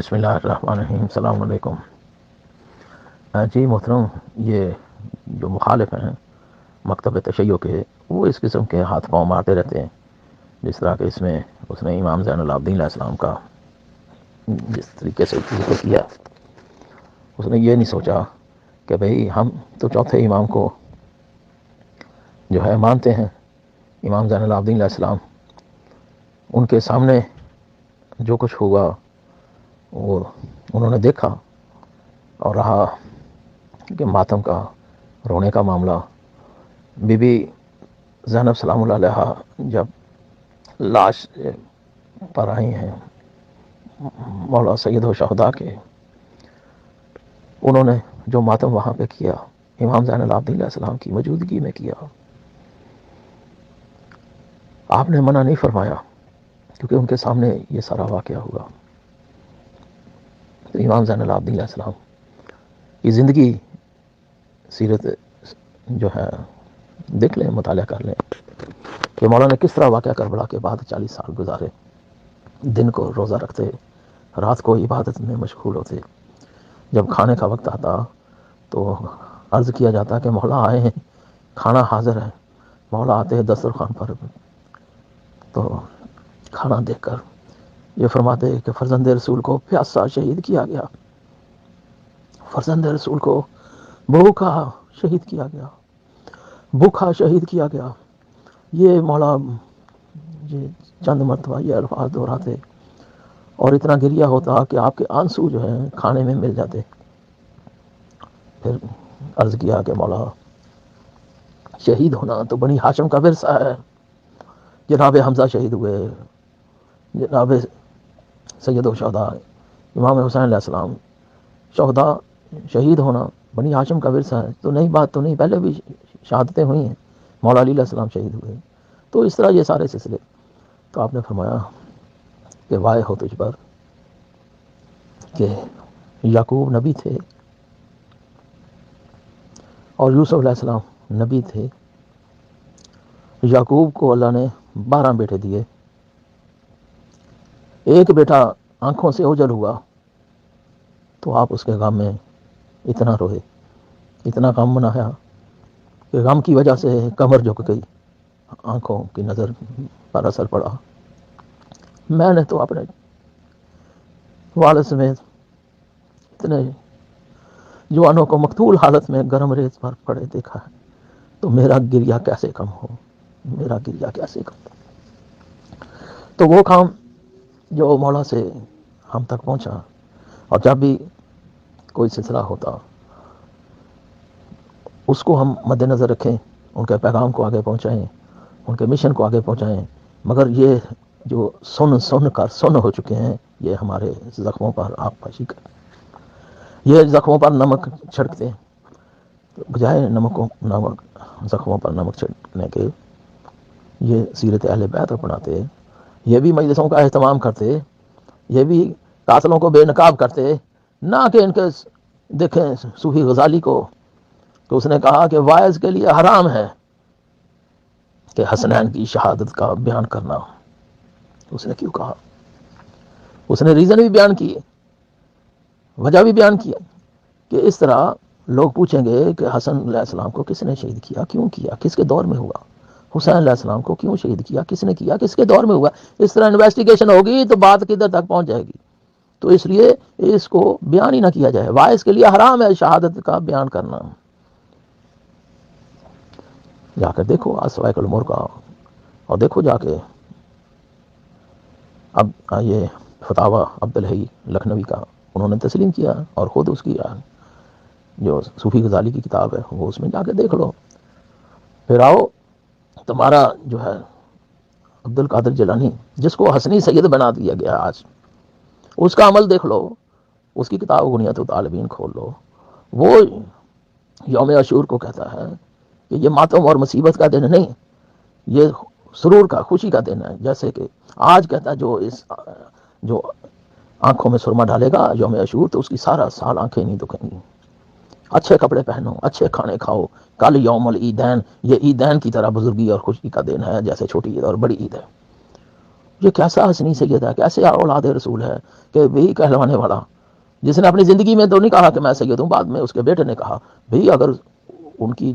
بسم اللہ الرحمن الرحیم. السلام علیکم. جی محترم، یہ جو مخالف ہیں مکتب تشیع کے، وہ اس قسم کے ہاتھ پاؤں مارتے رہتے ہیں. جس طرح کہ اس میں اس نے امام زین العابدین علیہ السلام کا جس طریقے سے ذکر کیا، اس نے یہ نہیں سوچا کہ بھئی ہم تو چوتھے امام کو جو ہے مانتے ہیں، امام زین العابدین علیہ السلام. ان کے سامنے جو کچھ ہوا وہ انہوں نے دیکھا اور رہا کہ ماتم کا، رونے کا معاملہ. بی بی زینب سلام اللہ علیہا جب لاش پر آئی ہیں مولا سید و شہداء کے، انہوں نے جو ماتم وہاں پہ کیا امام زین العابدین علیہ السلام کی موجودگی میں کیا. آپ نے منع نہیں فرمایا کیونکہ ان کے سامنے یہ سارا واقعہ ہوا. تو امام زین العابدین علیہ السلام کی زندگی، سیرت جو ہے دیکھ لیں، مطالعہ کر لیں کہ مولا نے کس طرح واقعہ کربلا کے بعد 40 سال گزارے. دن کو روزہ رکھتے، رات کو عبادت میں مشغول ہوتے. جب کھانے کا وقت آتا تو عرض کیا جاتا کہ مولا آئے ہیں، کھانا حاضر ہے. مولا آتے ہیں دسترخوان پر تو کھانا دیکھ کر یہ فرماتے کہ فرزند رسول کو پیاسا شہید کیا گیا، فرزند رسول کو بھوکا شہید کیا گیا، بھوکا شہید کیا گیا. یہ مولا یہ چند مرتبہ یہ الفاظ دہراتے اور اتنا گریہ ہوتا کہ آپ کے آنسو جو ہیں کھانے میں مل جاتے. پھر عرض کیا کہ مولا شہید ہونا تو بنی ہاشم کا ورثہ ہے. جناب حمزہ شہید ہوئے، جناب سید و شہداء امام حسین علیہ السلام، شہداء شہید ہونا بنی ہاشم کا ورثہ ہے. تو نئی بات تو نہیں، پہلے بھی شہادتیں ہوئی ہیں، مولا علی علیہ السلام شہید ہوئے. تو اس طرح یہ سارے سلسلے. تو آپ نے فرمایا کہ وائے ہو تجھ پر کہ یعقوب نبی تھے اور یوسف علیہ السلام نبی تھے. یعقوب کو اللہ نے 12 بیٹے دیے، ایک بیٹا آنکھوں سے اوجھل ہوا تو آپ اس کے غم میں اتنا روئے، اتنا غم منایا کہ غم کی وجہ سے کمر جھک گئی، آنکھوں کی نظر پر اثر پڑا. میں نے تو اپنے والد سمیت اتنے جوانوں کو مقتول حالت میں گرم ریت پر پڑے دیکھا ہے، تو میرا گریہ کیسے کم ہو، میرا گریہ کیسے کم ہو. تو وہ کام جو مولا سے ہم تک پہنچا، اور جب بھی کوئی سلسلہ ہوتا اس کو ہم مد نظر رکھیں، ان کے پیغام کو آگے پہنچائیں، ان کے مشن کو آگے پہنچائیں. مگر یہ جو سن کر سن ہو چکے ہیں، یہ ہمارے زخموں پر آگ پاشی کر، یہ زخموں پر نمک چھڑکتے ہیں. بجائے نمک زخموں پر نمک چھڑکنے کے یہ سیرت اہل بیت اپناتے، یہ بھی مجلسوں کا اہتمام کرتے، یہ بھی قاتلوں کو بے نقاب کرتے. نہ کہ ان کے دیکھیں صوفی غزالی کو، تو اس نے کہا کہ وائز کے لیے حرام ہے کہ حسنین کی شہادت کا بیان کرنا. اس نے کیوں کہا؟ اس نے ریزن بھی بیان کیے، وجہ بھی بیان کیا کہ اس طرح لوگ پوچھیں گے کہ حسن علیہ السلام کو کس نے شہید کیا، کیوں کیا، کس کے دور میں ہوا. حسین علیہ السلام کو کیوں شہید کیا، کس نے کیا، کس کے دور میں ہوا. اس طرح انویسٹیگیشن ہوگی تو بات کدھر تک پہنچ جائے گی. تو اس لیے اس کو بیان ہی نہ کیا جائے. وائس کے لیے حرام ہے شہادت کا بیان کرنا. جا کر دیکھو اسوائق الامور کا، اور دیکھو جا کے اب یہ فتاوی عبدالحی لکھنوی کا انہوں نے تسلیم کیا، اور خود اس کی جو صوفی غزالی کی کتاب ہے وہ اس میں جا کے دیکھ لو. پھر آؤ تمہارا جو ہے عبد القادر جیلانی، جس کو حسنی سید بنا دیا گیا آج، اس کا عمل دیکھ لو. اس کی کتاب غنیت الطالبین کھول لو. وہ یوم عاشور کو کہتا ہے کہ یہ ماتم اور مصیبت کا دن نہیں، یہ سرور کا، خوشی کا دن ہے. جیسے کہ آج کہتا ہے جو آنکھوں میں سرما ڈالے گا یوم عاشور، تو اس کی سارا سال آنکھیں نہیں دکھیں گی. اچھے کپڑے پہنو، اچھے کھانے کھاؤ. کل یوم العیدین، یہ عیدین کی طرح بزرگی اور خوشی کا دن ہے، جیسے چھوٹی عید اور بڑی عید ہے. یہ کیسا حسنی سید ہے، کیسے اولاد رسول ہے کہ بھئی کہلوانے والا، جس نے اپنی زندگی میں تو نہیں کہا کہ میں سید ہوں، بعد میں اس کے بیٹے نے کہا بھئی اگر ان کی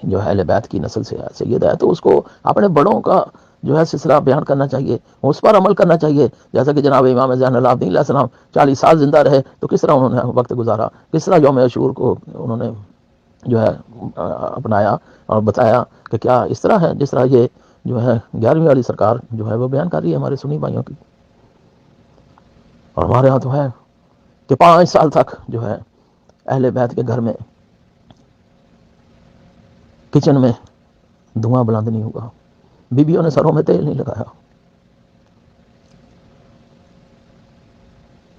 جو ہے اہل بیت کی نسل سے سید ہے تو اس کو اپنے بڑوں کا جو ہے سلسلہ بیان کرنا چاہیے، اس پر عمل کرنا چاہیے. جیسا کہ جناب امام زین العابدین علیہ السلام 40 سال زندہ رہے تو کس طرح انہوں نے وقت گزارا، کس طرح یوم عاشور کو انہوں نے جو ہے اپنایا اور بتایا کہ کیا اس طرح ہے جس طرح یہ جو ہے 11ویں والی سرکار جو ہے وہ بیان کر رہی ہے ہمارے سنی بھائیوں کی. اور ہمارے ہاں تو ہے کہ 5 سال تک جو ہے اہل بیت کے گھر میں کچن میں دھواں بلند نہیں ہوگا، بیویوں نے سروں میں تیل نہیں لگایا.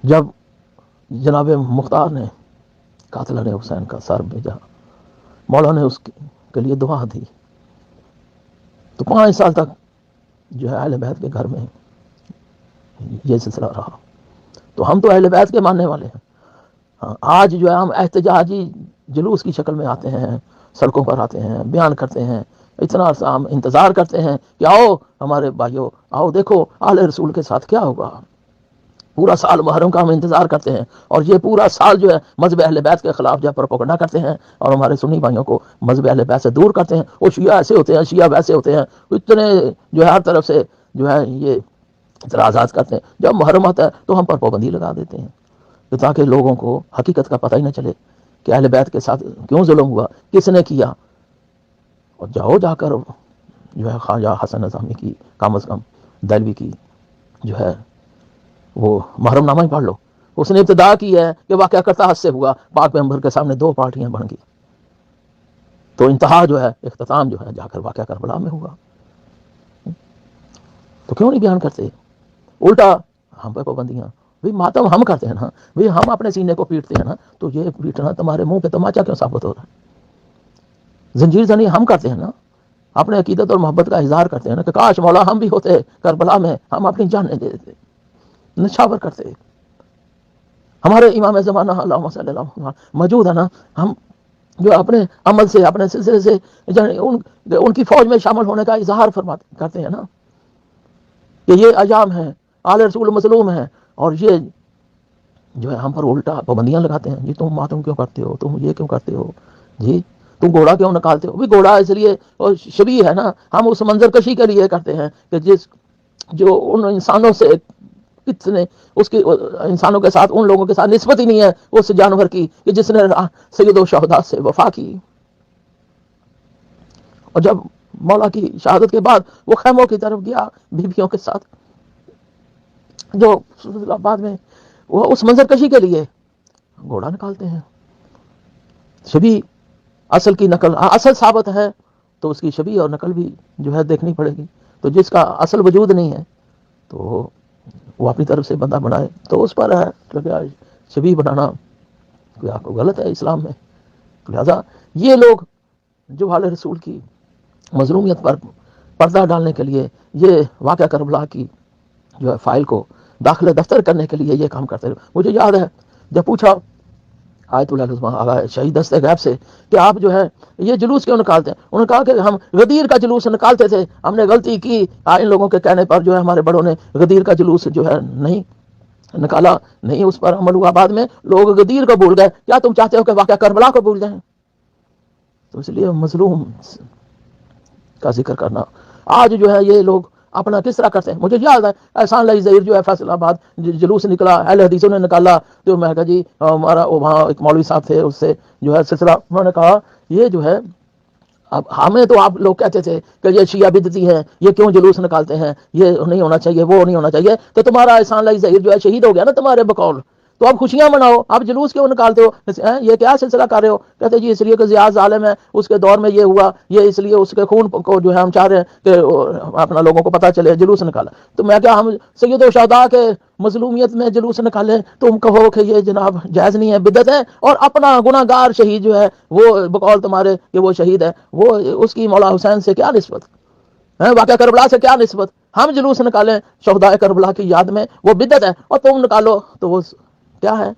جب جناب مختار نے قاتل علی حسین کا سر بھیجا، مولا نے اس کے لیے دعا دی، تو 5 سال تک جو ہے اہل بیت کے گھر میں یہ سلسلہ رہا. تو ہم تو اہل بیت کے ماننے والے ہیں. آج جو ہے ہم احتجاجی جلوس کی شکل میں آتے ہیں، سڑکوں پر آتے ہیں، بیان کرتے ہیں، اتنا عرصہ ہم انتظار کرتے ہیں کہ آؤ ہمارے بھائیوں، آؤ دیکھو آل رسول کے ساتھ کیا ہوگا. پورا سال محرم کا ہم انتظار کرتے ہیں، اور یہ پورا سال جو ہے مذہب اہل بیت کے خلاف جو ہے پروپیگنڈا کرتے ہیں اور ہمارے سنی بھائیوں کو مذہب اہل بیت سے دور کرتے ہیں. وہ شیعہ ایسے ہوتے ہیں، شیعہ ویسے ہوتے ہیں، اتنے جو ہے ہر طرف سے جو ہے یہ اعتراضات کرتے ہیں. جب محرم آتا ہے تو ہم پر پابندی لگا دیتے ہیں تاکہ لوگوں کو حقیقت کا پتہ ہی نہ چلے کہ اہل بیت کے ساتھ کیوں ظلم ہوا، کس نے کیا. اور جاؤ جا کر جو ہے خواجہ حسن نظامی کی، کم از کم دہلوی کی جو ہے وہ محرم نامہ ہی پڑھ لو. اس نے ابتدا کی ہے کہ واقعہ کرتا حد سے ہوا، پاک پیغمبر کے سامنے 2 پارٹیاں بن گئی، تو انتہا جو ہے اختتام جو ہے جا کر واقعہ کربلا میں ہوا. تو کیوں نہیں بیان کرتے؟ الٹا ہم پہ پابندیاں. بھئی ماتم ہم کرتے ہیں نا، بھئی ہم اپنے سینے کو پیٹتے ہیں نا، تو یہ پیٹنا تمہارے منہ پہ تماچا کیوں ثابت ہو رہا ہے؟ زنجیر زنی ہم کرتے ہیں نا، اپنے عقیدت اور محبت کا اظہار کرتے ہیں نا کہ کاش مولا ہم بھی ہوتے کربلا میں، ہم اپنی جانیں دے دیتے، نچھاور کرتے. ہمارے امام زمانہ اللہم صلی اللہ علیہ وسلم موجود ہے نا، ہم جو اپنے عمل سے، اپنے سلسلے سے ان کی فوج میں شامل ہونے کا اظہار کرتے ہیں نا کہ یہ ایام ہیں، آل رسول مظلوم ہیں، اور یہ جو ہے ہم پر الٹا پابندیاں لگاتے ہیں. جی تم ماتم کیوں کرتے ہو، تم یہ کیوں کرتے ہو، جی تم گھوڑا کیوں نکالتے ہو. بھی گھوڑا اس لیے شبیہ ہے نا، ہم اس منظر کشی کے لیے کرتے ہیں کہ جو ان انسانوں سے کتنے اس کی انسانوں کے ساتھ، ان لوگوں کے ساتھ نسبت ہی نہیں ہے اس جانور کی کہ جس نے سید و شہداء سے وفا کی. اور جب مولا کی شہادت کے بعد وہ خیموں کی طرف گیا بیویوں کے ساتھ، جو بعد میں وہ اس منظر کشی کے لیے گھوڑا نکالتے ہیں. شبی اصل کی نقل، اصل ثابت ہے تو اس کی شبی اور نقل بھی جو ہے دیکھنی پڑے گی. تو جس کا اصل وجود نہیں ہے تو وہ اپنی طرف سے بندہ بنائے تو اس پر ہے کہ شبی بنانا کوئی آپ کو غلط ہے اسلام میں. لہذا یہ لوگ جو حال رسول کی مظلومیت پر پردہ ڈالنے کے لیے، یہ واقعہ کربلا کی جو ہے فائل کو داخل دفتر کرنے کے لیے یہ کام کرتے رہے. مجھے یاد ہے جب پوچھا آیت اللہ شہید دست غیب سے کہ آپ جو ہے یہ جلوس کیوں نکالتے ہیں، انہوں نے کہا کہ ہم غدیر کا جلوس نکالتے تھے، ہم نے غلطی کی، ان لوگوں کے کہنے پر جو ہے ہمارے بڑوں نے غدیر کا جلوس جو ہے نہیں نکالا، نہیں اس پر عمل ہوا. بعد میں لوگ غدیر کو بھول گئے. کیا تم چاہتے ہو کہ واقعہ کربلا کو بھول جائیں؟ تو اس لیے مظلوم کا ذکر کرنا. آج جو ہے یہ لوگ اپنا کس طرح کرتے ہیں. مجھے یاد ہے احسان لائی ظہیر جو ہے فیصل آباد جلوس نکلا، اہل حدیثوں نے نکالا، تو میں کہا جی ہمارا وہاں ایک مولوی صاحب تھے، اس سے جو ہے سلسلہ، انہوں نے کہا یہ جو ہے اب ہمیں تو آپ لوگ کہتے تھے کہ یہ شیعہ بدعتی ہیں، یہ کیوں جلوس نکالتے ہیں، یہ نہیں ہونا چاہیے، وہ نہیں ہونا چاہیے. تو تمہارا احسان لائی ظہیر جو ہے شہید ہو گیا نا تمہارے بقول، تو اب خوشیاں مناؤ، آپ جلوس کیوں نکالتے ہو، یہ کیا سلسلہ کر رہے ہو؟ کہتے جی اس لیے کہ ضیاء ظالم ہے، اس کے دور میں یہ ہوا، یہ اس لیے اس کے خون کو جو ہے ہم چاہ رہے ہیں کہ اپنا لوگوں کو پتہ چلے، جلوس نکالا. تو میں کیا ہم سید و شہداء کے مظلومیت میں جلوس نکالیں؟ تم کہو کہ یہ جناب جائز نہیں ہے، بدعت ہے، اور اپنا گناہ گار شہید جو ہے وہ بقول تمہارے کہ وہ شہید ہے، وہ اس کی مولا حسین سے کیا نسبت ہے، واقعہ کربلا سے کیا نسبت؟ ہم جلوس نکالیں شہداء کربلا کی یاد میں، وہ بدعت ہے، اور تم نکالو تو وہ کیا ہے؟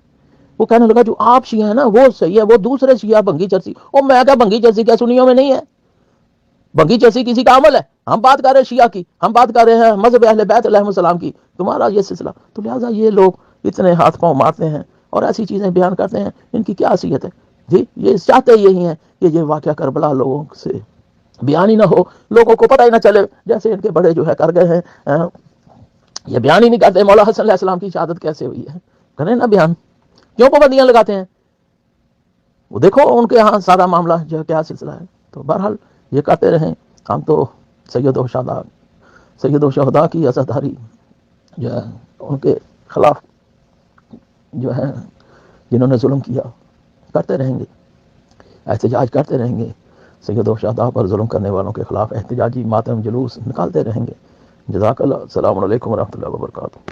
وہ کہنے لگا جو آپ شیعہ ہیں نا وہ صحیح ہے، وہ دوسرے شیعہ بھنگی چرسی. اور میں کیا بھنگی چرسی کیا سنیوں میں نہیں ہے؟ بھنگی چرسی کسی کا عمل ہے؟ ہم بات کر رہے ہیں شیعہ کی، ہم بات کر رہے ہیں مذہب اہل بیت علیہ السلام کی، تمہارا یہ سلسلہ. تو لہٰذا یہ لوگ اتنے ہاتھ پاؤں مارتے ہیں اور ایسی چیزیں بیان کرتے ہیں، ان کی کیا حیثیت ہے جی؟ یہ چاہتے یہی ہیں کہ یہ واقعہ کربلا لوگوں سے بیان ہی نہ ہو، لوگوں کو پتہ ہی نہ چلے، جیسے ان کے بڑے جو ہے کر گئے ہیں. یہ بیان ہی نہیں کرتے مولا حسن علیہ السلام کی شہادت کیسے ہوئی ہے، کریں نا بیان، کیوں پابندیاں لگاتے ہیں؟ وہ دیکھو ان کے ہاں سارا معاملہ جو ہے کیا سلسلہ ہے. تو بہرحال یہ کرتے رہیں. ہم تو سید و شہداء کی عزاداری جو ہے ان کے خلاف جو ہے جنہوں نے ظلم کیا کرتے رہیں گے، احتجاج کرتے رہیں گے، سید و شہداء پر ظلم کرنے والوں کے خلاف احتجاجی ماتم جلوس نکالتے رہیں گے. جزاک اللہ. السلام علیکم ورحمۃ اللہ وبرکاتہ.